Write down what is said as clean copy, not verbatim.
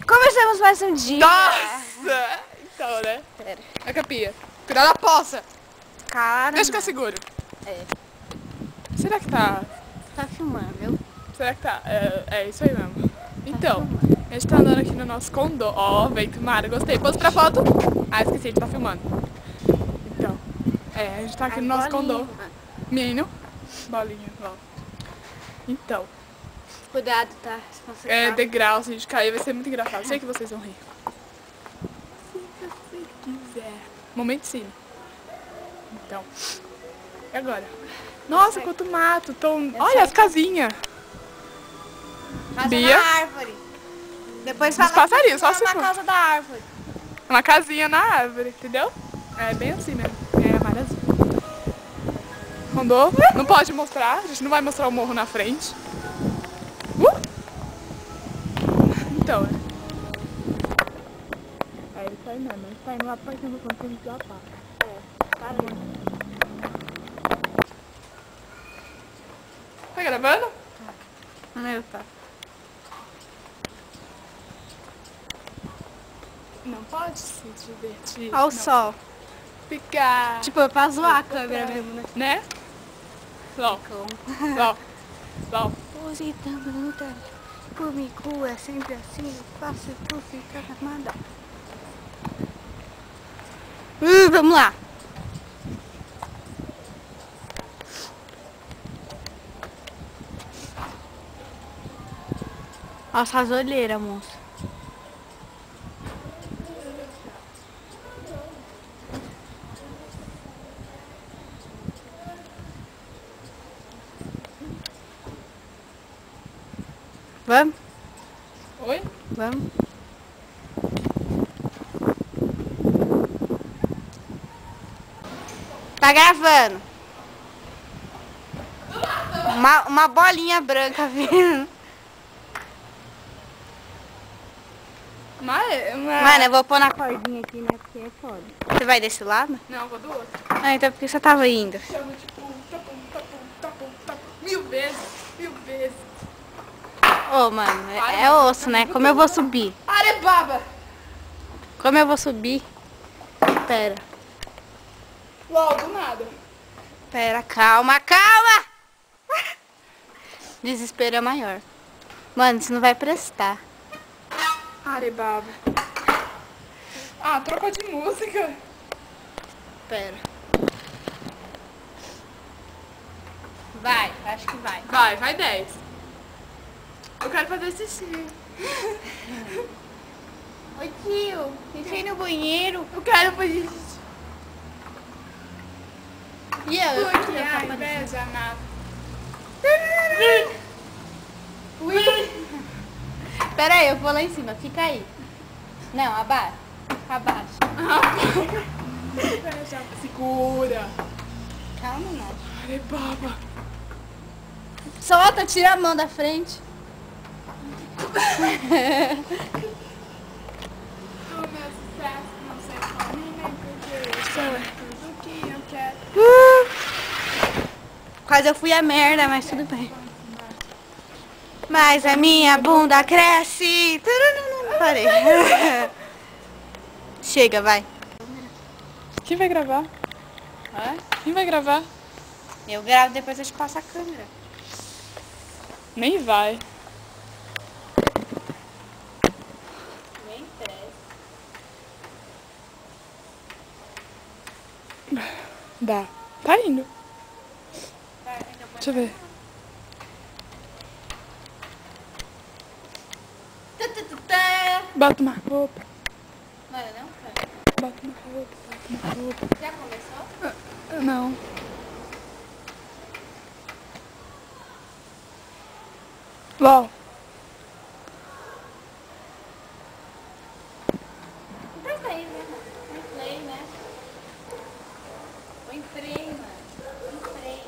Começamos mais um dia. Nossa! Então, né? Pera. A capinha. Cuidado da poça. Cara. Deixa que eu seguro. É. Será que tá... Tá filmando, viu? Será que tá... É isso aí mesmo. Então, a gente tá andando aqui no nosso condô. Ó, vento mar, gostei. Pose pra foto. Ah, esqueci, ele tá filmando. Então, a gente tá aqui no nosso condô. Menino. Bolinha, ó. Então. Cuidado, tá? Se você É tá... degrau, se a gente cair vai ser muito engraçado. Sei que vocês vão rir. Se você quiser. Momento sim. Então. E agora? Nossa, quanto mato. Olha as casinhas. Casa Bia. da árvore. Depois fala Os passarinhos, só se na for. casa da árvore. Uma casinha na árvore, entendeu? É bem assim mesmo. É mar azul. Rondou? Não pode mostrar. A gente não vai mostrar o morro na frente. Então, ele sai mesmo. Ele sai lá pra cima quando tem que lá pra. Tá gravando? Meu, tá. Não pode se divertir. Olha o não. sol. Ficar. Tipo, é pra zoar a câmera mesmo, né? Né? Sol. Sol. Sol. Hoje estamos lutando. Comigo é sempre assim. Eu faço por ficar armada. Vamos lá. Nossa, as olheiras, moça. Vamos? Oi? Vamos? Tá gravando. Uma bolinha branca vindo. Mano, eu vou pôr na cordinha aqui, né? Porque é foda. Você vai desse lado? Não, vou do outro. Ah, então por que você tava indo? Chama tipo tapum. 1000 vezes. 1000 vezes. Ô, mano, é osso, né? Como eu vou subir? Arebaba! Como eu vou subir? Pera. Logo, nada. Pera, calma, calma! Desespero é maior. Mano, isso não vai prestar. Arebaba. Ah, trocou de música. Pera. Vai, acho que vai. Vai 10. Eu quero fazer xixi. Oi, tio. Deixei no banheiro. Eu quero fazer xixi. E eu? Porque a inveja mata. Pera aí, eu vou lá em cima. Fica aí. Não, abaixa. Abaixa. Segura. Calma, Nath. Arebaba. Solta, tira a mão da frente. O meu sucesso não sei como nem porque eu sou tudo que eu quero. Quase eu fui a merda, mas tudo bem. Mas a minha bunda cresce. Parei. Chega, vai. Quem vai gravar? Hã? Quem vai gravar? Eu gravo, depois eu te passo a câmera. Nem vai. Nem interessa. Dá. Tá indo. Deixa eu ver. Bota uma roupa. Mano, não, cara. Bota uma roupa. Já começou? Não. LOL. Então tá aí, né? Põe play, né? Põe play, mano. Põe play.